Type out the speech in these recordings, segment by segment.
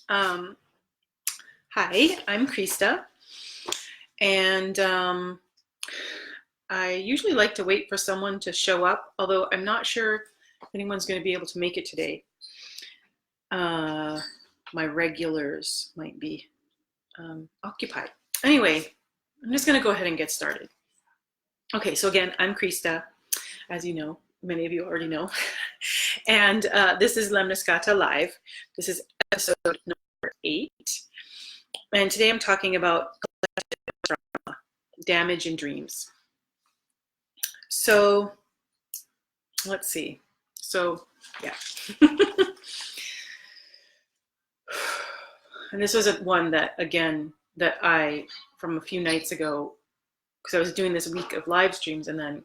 Um, Hi, I'm Krista, and I usually like to wait for someone to show up, although I'm not sure if anyone's going to be able to make it today. Uh, my regulars might be occupied. Anyway, I'm just going to go ahead and get started. Okay, so again, I'm Krista, as you know, many of you already know, and this is lēmniscāta Live. This is episode number 8, and today I'm talking about damage in dreams. So let's see. So yeah. And this was one that, again, that I, from a few nights ago, because I was doing this week of live streams, and then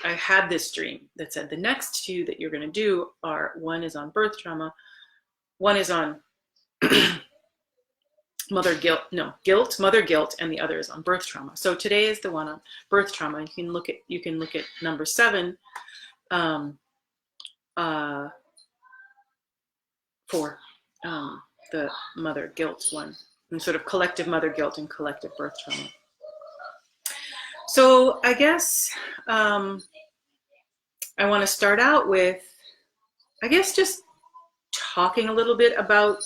I had this dream that said the next two that you're going to do are, one is on birth trauma, one is on mother guilt, and the other is on birth trauma. So today is the one on birth trauma. You can look at number 7 for the mother guilt one, and sort of collective mother guilt and collective birth trauma. So I guess I want to start out with, I guess, just talking a little bit about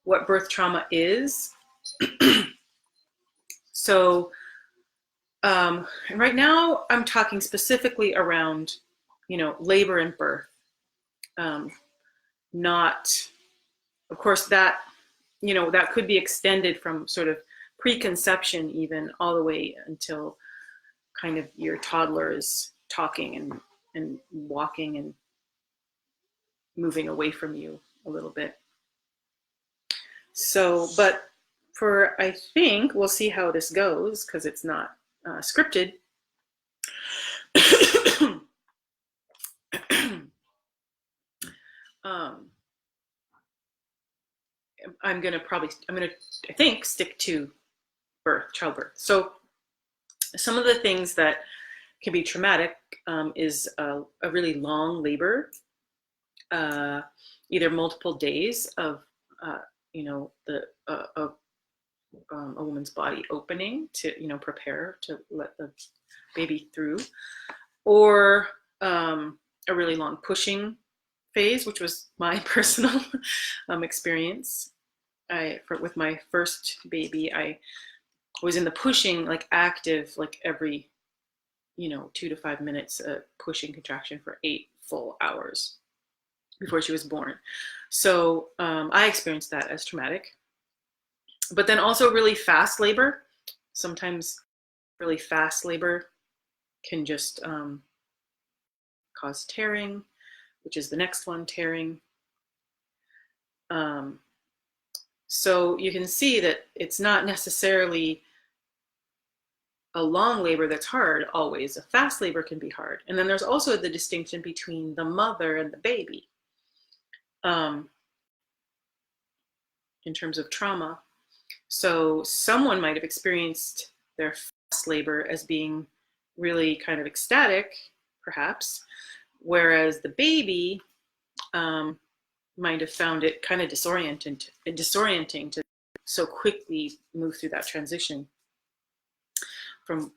what birth trauma is. So right now I'm talking specifically around, labor and birth. Not, of course, that, that could be extended from sort of preconception even all the way until kind of your toddler is talking and walking and moving away from you a little bit. So, but I think we'll see how this goes, because it's not scripted. I'm gonna I think, stick to childbirth. So some of the things that can be traumatic is a really long labor, either multiple days of a woman's body opening to prepare to let the baby through, or a really long pushing phase, which was my personal experience. With my first baby, I was in the pushing, like active, like every 2 to 5 minutes, pushing contraction for 8 full hours before she was born. So I experienced that as traumatic. But then also really fast labor. Sometimes really fast labor can just cause tearing, which is the next one, tearing. So you can see that it's not necessarily a long labor that's hard always. A fast labor can be hard. And then there's also the distinction between the mother and the baby in terms of trauma. So someone might have experienced their fast labor as being really kind of ecstatic, perhaps, whereas the baby might have found it kind of disorienting to so quickly move through that transition from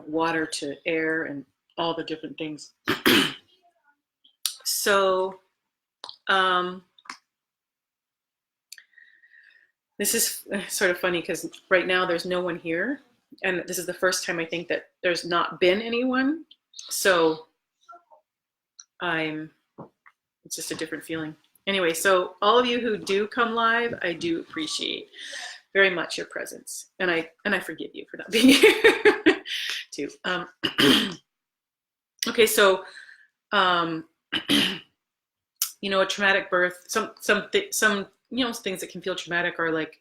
water to air and all the different things. So this is sort of funny, because right now there's no one here, and this is the first time I think that there's not been anyone. So it's just a different feeling. Anyway, so all of you who do come live, I do appreciate very much your presence, and I forgive you for not being here too. Okay, so a traumatic birth. Some things that can feel traumatic are like,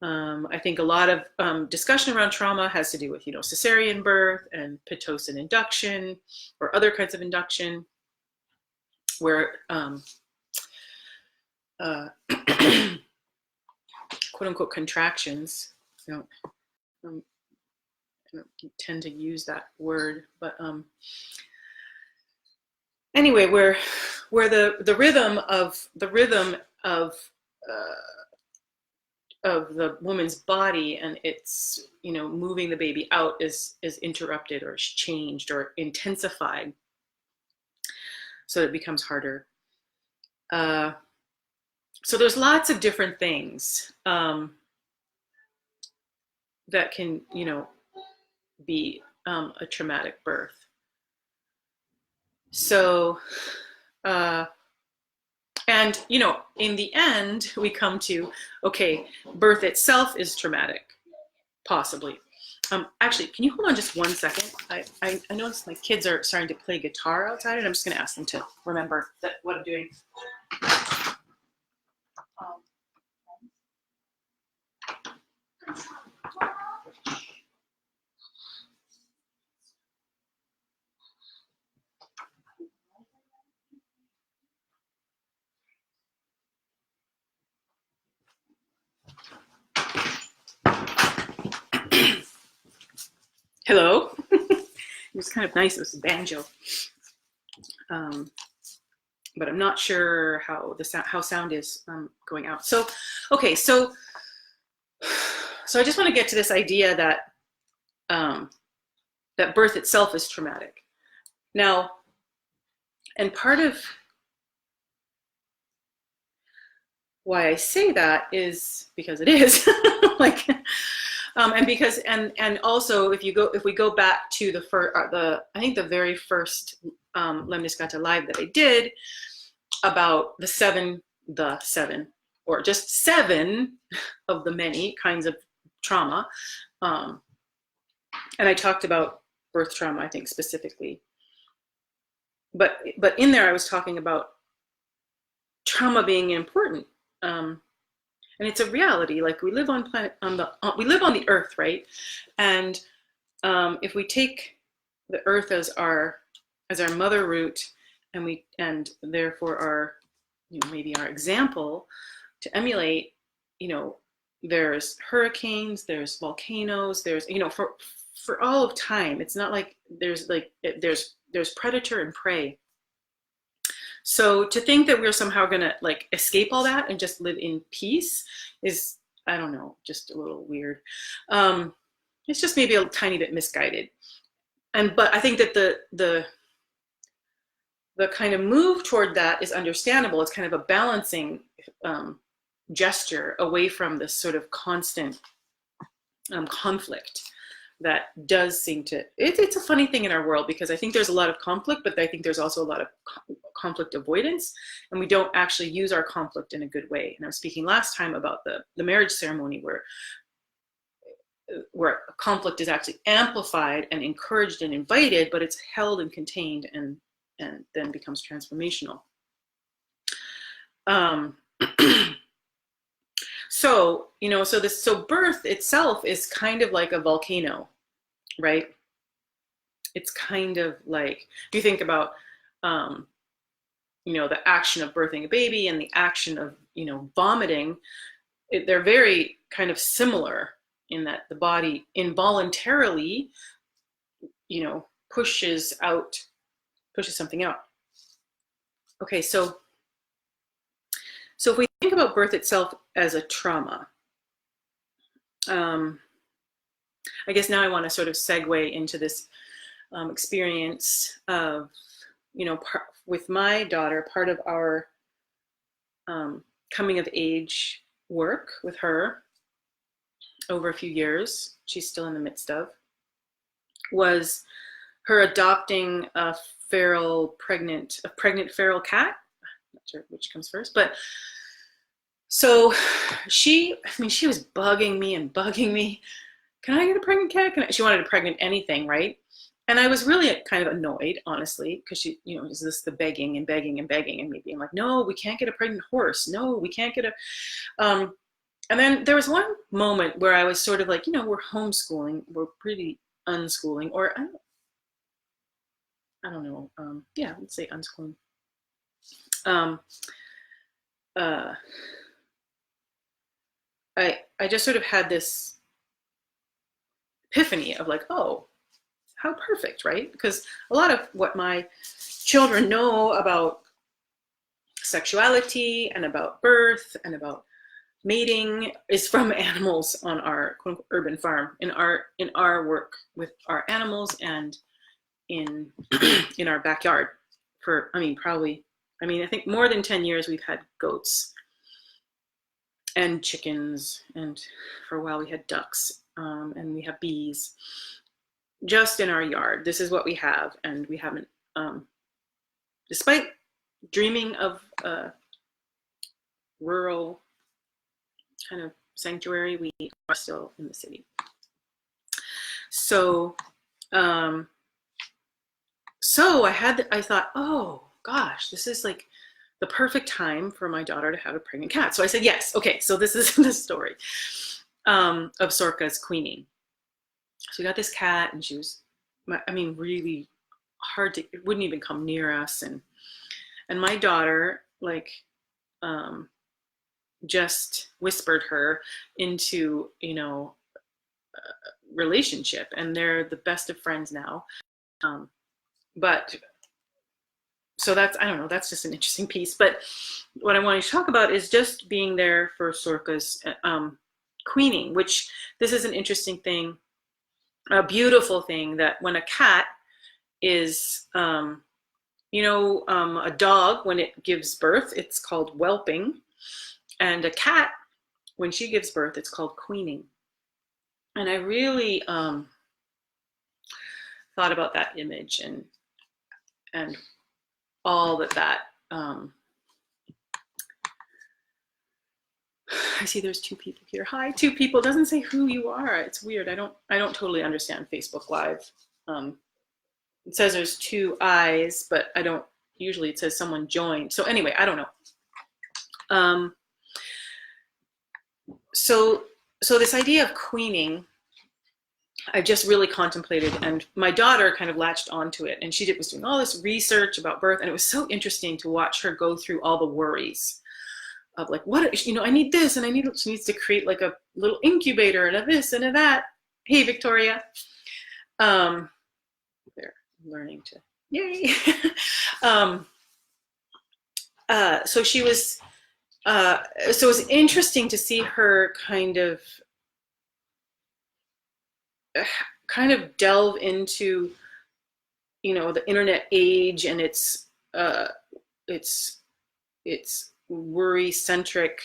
I think a lot of discussion around trauma has to do with cesarean birth and Pitocin induction or other kinds of induction, where quote unquote contractions. I don't tend to use that word, but anyway, where the rhythm of of the woman's body, and it's, you know, moving the baby out is interrupted or is changed or intensified, so it becomes harder. So there's lots of different things that can, you know, be a traumatic birth. So, and, you know, in the end, we come to, okay, birth itself is traumatic, possibly. Actually, can you hold on just 1 second? I noticed my kids are starting to play guitar outside, and I'm just going to ask them to remember that what I'm doing. Hello. It was kind of nice. It was a banjo, but I'm not sure how sound is going out. So, okay, so I just want to get to this idea that that birth itself is traumatic. Now, and part of why I say that is because it is like. And because, and also, if we go back to I think the very first lēmniscāta live that I did about the seven, or just 7 of the many kinds of trauma, and I talked about birth trauma, I think specifically, but in there I was talking about trauma being important. And it's a reality. Like, we live on we live on the earth, right? And if we take the earth as our mother root, and therefore our, you know, maybe our example to emulate, you know, there's hurricanes, there's volcanoes, there's, you know, for all of time. It's not like there's predator and prey. So to think that we're somehow going to like escape all that and just live in peace is, I don't know, just a little weird. It's just maybe a tiny bit misguided. But I think that the kind of move toward that is understandable. It's kind of a balancing gesture away from this sort of constant conflict that does seem to, it's a funny thing in our world, because I think there's a lot of conflict, but I think there's also a lot of conflict avoidance, and we don't actually use our conflict in a good way. And I was speaking last time about the marriage ceremony where conflict is actually amplified and encouraged and invited, but it's held and contained and then becomes transformational. So, you know, so birth itself is kind of like a volcano, right? It's kind of like, if you think about, you know, the action of birthing a baby and the action of, you know, vomiting, they're very kind of similar in that the body involuntarily, you know, pushes something out. Okay, so if we think about birth itself as a trauma, I guess now I want to sort of segue into this experience of, you know, with my daughter, part of our coming of age work with her over a few years, she's still in the midst of, was her adopting a pregnant feral cat. I'm not sure which comes first, but so she was bugging me. Can I get a pregnant cat? She wanted a pregnant anything, right? And I was really kind of annoyed, honestly, because she, you know, is this the begging and me being like, no, we can't get a pregnant horse. No, we can't get a, and then there was one moment where I was sort of like, you know, we're homeschooling, we're pretty unschooling, or I don't know. Yeah, let's say unschooling. I just sort of had this epiphany of like, oh, how perfect, right? Because a lot of what my children know about sexuality and about birth and about mating is from animals on our quote unquote, urban farm. In our work with our animals and in in our backyard for I think more than 10 years we've had goats and chickens, and for a while we had ducks, and we have bees just in our yard. This is what we have, and we haven't, despite dreaming of a rural kind of sanctuary, we are still in the city. So, I thought, oh gosh, this is like the perfect time for my daughter to have a pregnant cat. So I said, yes, okay, so this is the story of Sorka's queening. So we got this cat, and she was, really hard to, it wouldn't even come near us. And my daughter, like, just whispered her into, relationship, and they're the best of friends now. But so that's, I don't know, that's just an interesting piece. But what I wanted to talk about is just being there for Sorka's queening, which this is an interesting thing, a beautiful thing, that when a cat is, a dog, when it gives birth, it's called whelping. And a cat, when she gives birth, it's called queening. And I really thought about that image and all that. I see there's 2 people here. Hi, 2 people. It doesn't say who you are. It's weird. I don't totally understand Facebook Live. It says there's 2 eyes, but I don't. Usually it says someone joined. So anyway, I don't know. So this idea of queening, I just really contemplated, and my daughter kind of latched onto it, and she was doing all this research about birth, and it was so interesting to watch her go through all the worries of like, what, I need this, and she needs to create like a little incubator and a this and a that. Hey, Victoria. They're learning to, yay. So she was, so it was interesting to see her kind of delve into, the internet age and its worry-centric,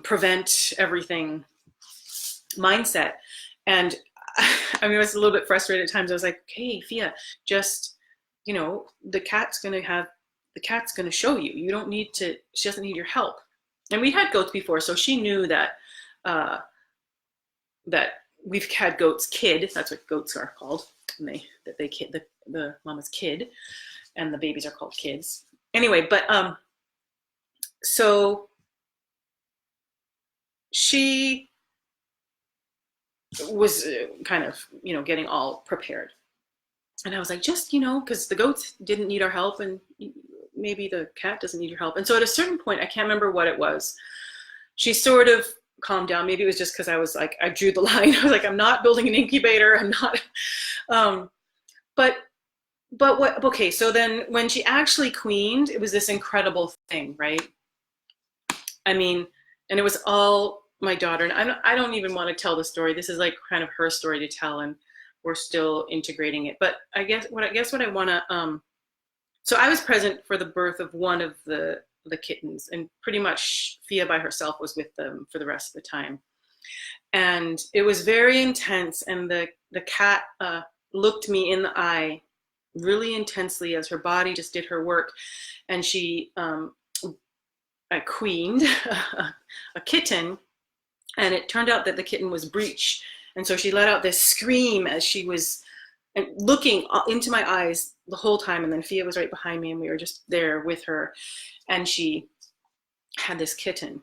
prevent everything mindset. And I was a little bit frustrated at times. I was like, hey, Fia, just, the cat's going to show you. You don't need to, she doesn't need your help. And we had goats before, so she knew that, that we've had goats kid. That's what goats are called. And the mama's kid, and the babies are called kids. Anyway, but so she was kind of, getting all prepared. And I was like, just, because the goats didn't need our help, and maybe the cat doesn't need your help. And so at a certain point, I can't remember what it was, she sort of calmed down. Maybe it was just because I was like, I drew the line. I was like, I'm not building an incubator. I'm not, but what, okay. So then when she actually queened, it was this incredible thing, right? And it was all my daughter, and I don't even want to tell the story. This is like kind of her story to tell, and we're still integrating it. But I guess what I want to, so I was present for the birth of one of the kittens, and pretty much Fia by herself was with them for the rest of the time. And it was very intense, and the cat looked me in the eye really intensely as her body just did her work. And she queened a kitten, and it turned out that the kitten was breech. And so she let out this scream as she was looking into my eyes the whole time. And then Fia was right behind me, and we were just there with her. And she had this kitten.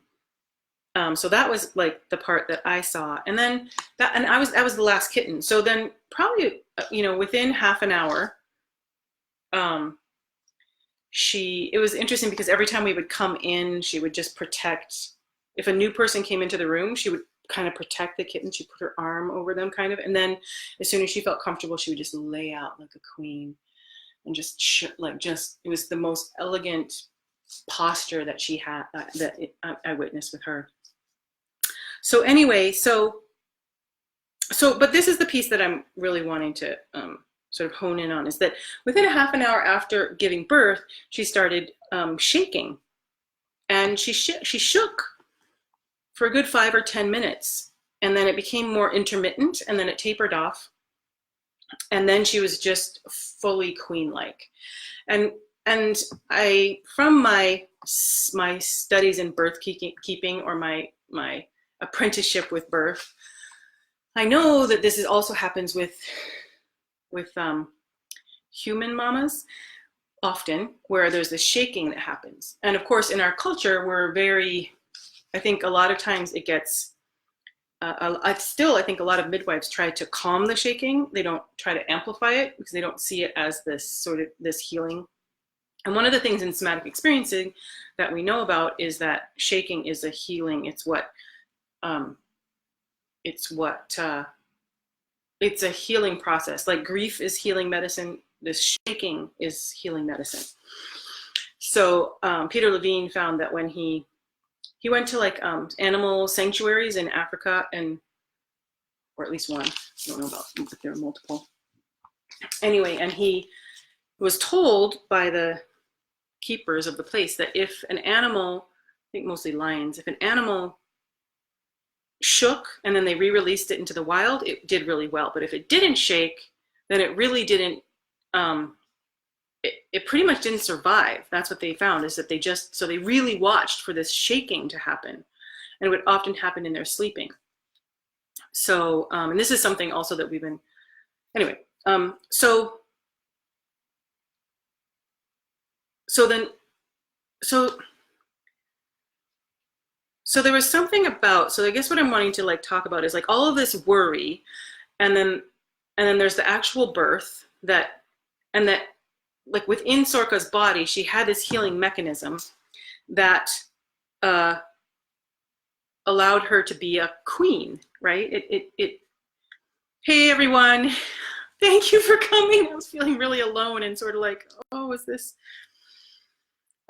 So that was like the part that I saw. And then that was the last kitten. So then probably, within half an hour, it was interesting because every time we would come in, she would just protect. If a new person came into the room, she would kind of protect the kitten. She'd put her arm over them kind of. And then as soon as she felt comfortable, she would just lay out like a queen, and it was the most elegant posture that she had, I witnessed with her. So anyway, but this is the piece that I'm really wanting to sort of hone in on, is that within a half an hour after giving birth, she started shaking, and she shook for a good 5 or 10 minutes, and then it became more intermittent, and then it tapered off, and then she was just fully queen-like. And I, from my studies in birth keeping, or my apprenticeship with birth, I know that this also happens with human mamas often, where there's this shaking that happens. And of course, in our culture, we're very, I think a lot of times it gets, I think a lot of midwives try to calm the shaking. They don't try to amplify it because they don't see it as this sort of this healing. And one of the things in somatic experiencing that we know about is that shaking is a healing. It's a healing process. Like grief is healing medicine, this shaking is healing medicine. So Peter Levine found that when he went to like animal sanctuaries in Africa, or at least one, I don't know about if there are multiple. Anyway, and he was told by the keepers of the place that if an animal, I think mostly lions, if an animal shook and then they re-released it into the wild, it did really well. But if it didn't shake, then it really didn't, it pretty much didn't survive. That's what they found, is that so they really watched for this shaking to happen. And it would often happen in their sleeping. So, and this is something also that we've been, anyway, so there was something about, so I guess what I'm wanting to like talk about is like all of this worry, and then there's the actual birth that like within Sorka's body, she had this healing mechanism that allowed her to be a queen, right? Hey everyone, thank you for coming. I was feeling really alone and sort of like, oh, is this,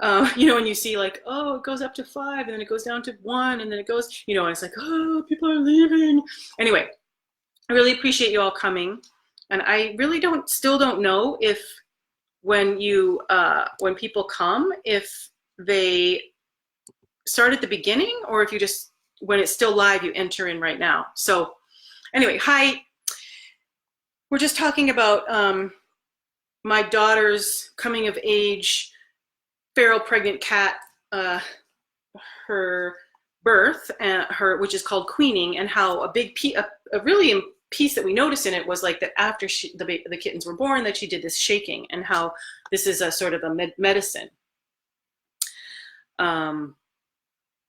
when you see like, oh, it goes up to 5 and then it goes down to 1 and then it goes, and it's like, oh, people are leaving. Anyway, I really appreciate you all coming. And I really still don't know if when people come, if they start at the beginning or if you just, when it's still live, you enter in right now. So anyway, hi. We're just talking about my daughter's coming of age, feral pregnant cat, her birth, which is called queening, and how a big piece, a really piece that we noticed in it was like that after the kittens were born, that she did this shaking, and how this is a sort of a medicine,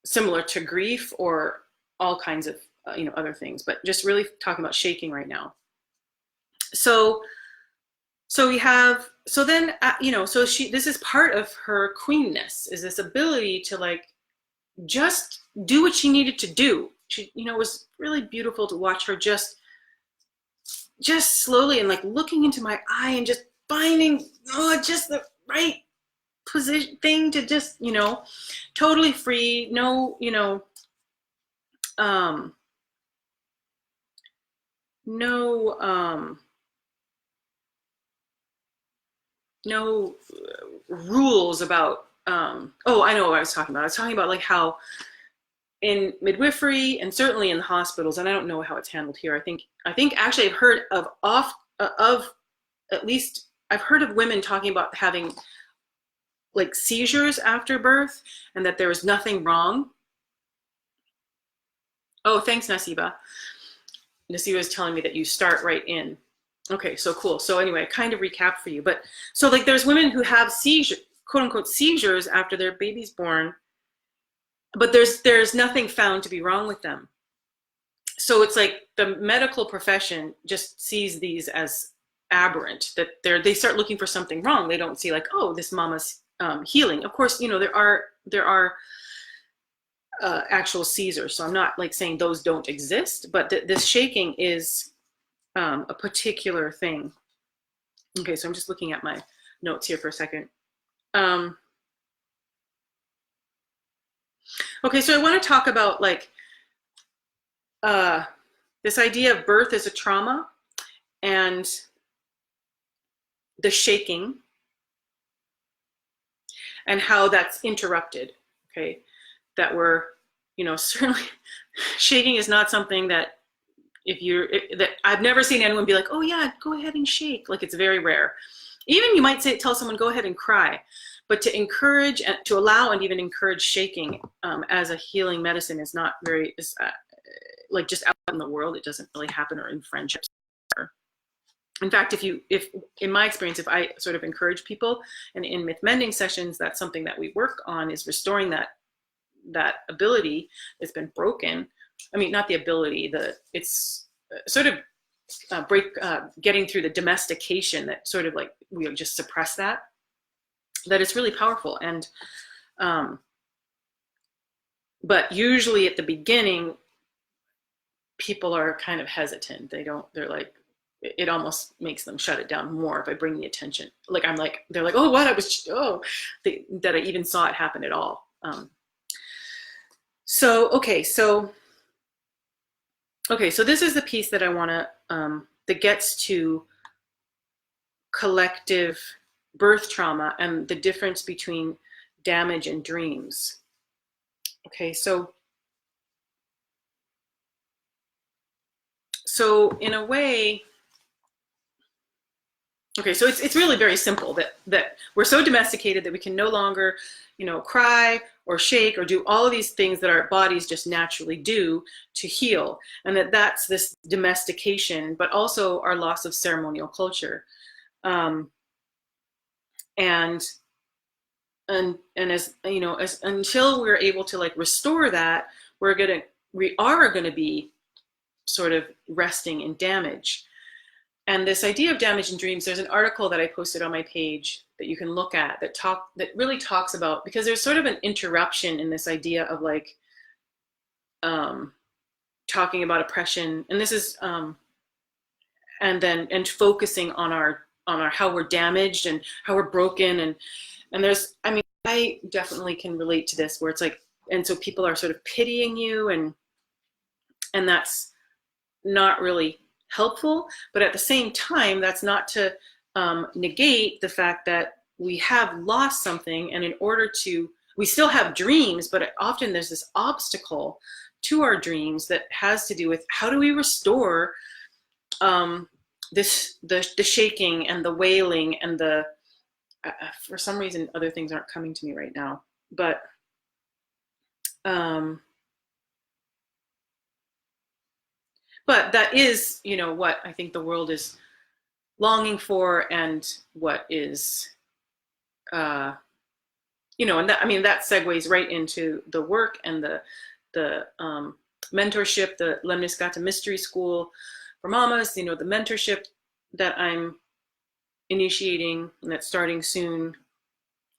similar to grief or all kinds of other things, but just really talking about shaking right now. So this is part of her queenness, is this ability to like just do what she needed to do. She, it was really beautiful to watch her just slowly and like looking into my eye and just finding just the right position thing to just, totally free, no rules about, I know what I was talking about. I was talking about like how in midwifery and certainly in the hospitals, and I don't know how it's handled here. I think actually I've heard of at least I've heard of women talking about having like seizures after birth and that there was nothing wrong. Oh, thanks, Nasiba. Nasiba is telling me that you start right in. Okay, so cool. So anyway, kind of recap for you. But so like there's women who have seizures, quote unquote, seizures after their baby's born, but there's nothing found to be wrong with them. So it's like the medical profession just sees these as aberrant, that they start looking for something wrong. They don't see like, oh, this mama's healing. Of course, there are actual seizures. So I'm not like saying those don't exist, but this shaking is a particular thing. Okay, so I'm just looking at my notes here for a second. Okay, so I want to talk about like this idea of birth as a trauma and the shaking and how that's interrupted. Okay, that we're, certainly shaking is not something that that I've never seen anyone be like, oh yeah, go ahead and shake. Like, it's very rare. Even you might tell someone, go ahead and cry, but to encourage and to allow and even encourage shaking as a healing medicine is not very, like, just out in the world, it doesn't really happen, or in friendships. In fact, if in my experience, if I sort of encourage people, and in myth mending sessions, that's something that we work on, is restoring that ability that's been broken. I mean, not the ability, it's sort of getting through the domestication that sort of like we just suppress that it's really powerful. And but usually at the beginning, people are kind of hesitant. They're like, it almost makes them shut it down more if I bring the attention. Like, they're like, oh, what? That I even saw it happen at all. So this is the piece that I want to, that gets to collective birth trauma and the difference between damage and dreams. Okay, so in a way, okay, so it's really very simple that we're so domesticated that we can no longer, cry or shake or do all of these things that our bodies just naturally do to heal, and that's this domestication, but also our loss of ceremonial culture, and as as until we're able to like restore that, we are gonna be sort of resting in damage. And this idea of damage and dreams, there's an article that I posted on my page that you can look at that really talks about, because there's sort of an interruption in this idea of like talking about oppression, and this is and focusing on our how we're damaged and how we're broken, and there's, I mean, I definitely can relate to this, where it's like, and so people are sort of pitying you, and that's not really helpful. But at the same time, that's not to negate the fact that we have lost something, and in order to, we still have dreams, but often there's this obstacle to our dreams that has to do with how do we restore the shaking and the wailing and the for some reason other things aren't coming to me right now, but that is, what I think the world is longing for, and what is, and that, I mean, that segues right into the work and the mentorship, the lēmniscāta Mystery School for Mamas, the mentorship that I'm initiating and that's starting soon,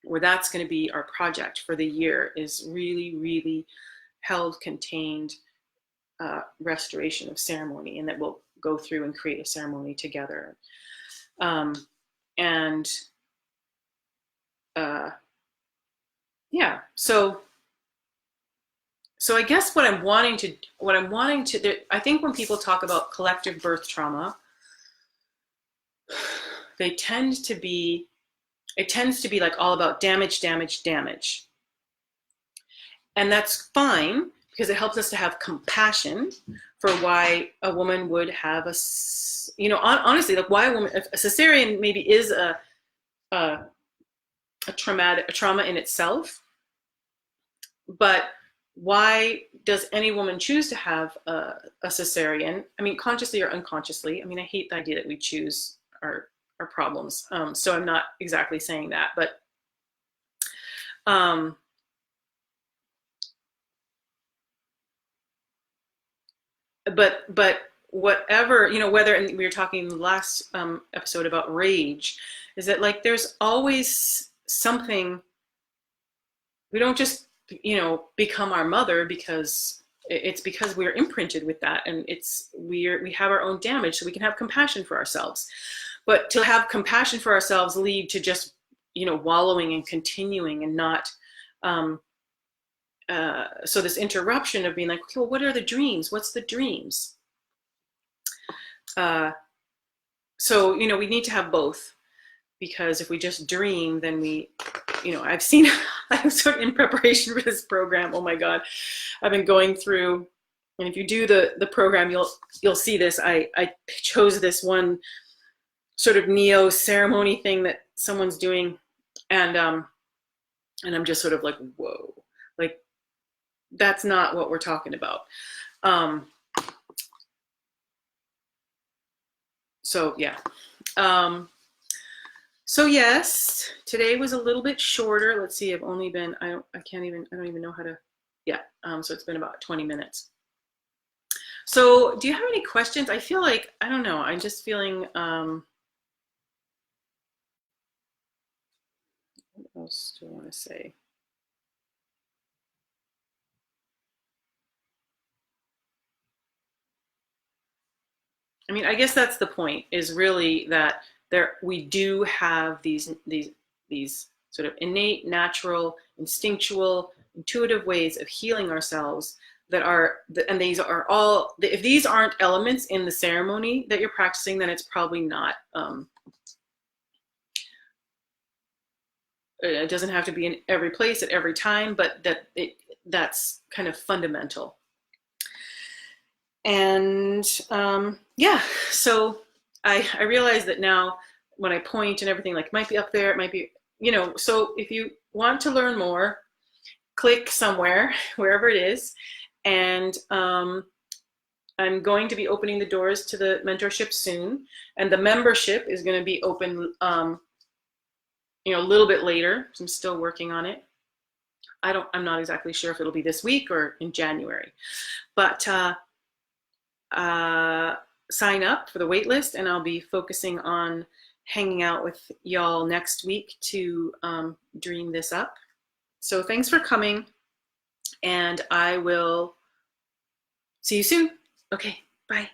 where that's going to be our project for the year, is really, really held, contained, restoration of ceremony, and that we'll go through and create a ceremony together. Yeah, so I guess what I'm wanting to, I think when people talk about collective birth trauma, it tends to be like all about damage. And that's fine, because it helps us to have compassion for why a woman would have honestly, like why a woman, a cesarean maybe is a trauma in itself, but why does any woman choose to have a cesarean? I mean, consciously or unconsciously. I mean, I hate the idea that we choose our problems. So I'm not exactly saying that, but whatever, whether, and we were talking in the last episode about rage, is that like there's always something. We don't just become our mother because we're imprinted with that, and we have our own damage, so we can have compassion for ourselves. But to have compassion for ourselves lead to just wallowing and continuing and not so this interruption of being like, okay, well, what are the dreams? What's the dreams? So, you know, we need to have both, because if we just dream, then we, you know, I've seen, I'm sort of in preparation for this program. Oh my God, I've been going through, and if you do the program, you'll see this. I chose this one sort of neo ceremony thing that someone's doing, and I'm just sort of like, whoa, like that's not what we're talking about. So yeah. So yes, today was a little bit shorter. Let's see, I've only been, I don't even know how to, yeah. So it's been about 20 minutes. So do you have any questions? I feel like, I don't know, I'm just feeling, what else do I want to say? I mean, I guess that's the point, is really that we do have these sort of innate, natural, instinctual, intuitive ways of healing ourselves that are, and these are all, if these aren't elements in the ceremony that you're practicing, then it's probably not, it doesn't have to be in every place at every time, but that's kind of fundamental. And yeah, so I realize that now when I point and everything, like, might be up there, it might be, you know, so if you want to learn more, click somewhere, wherever it is. And I'm going to be opening the doors to the mentorship soon. And the membership is going to be open, you know, a little bit later. So I'm still working on it. I'm not exactly sure if it'll be this week or in January, but sign up for the wait list, and I'll be focusing on hanging out with y'all next week to dream this up. So thanks for coming, and I will see you soon. Okay, bye.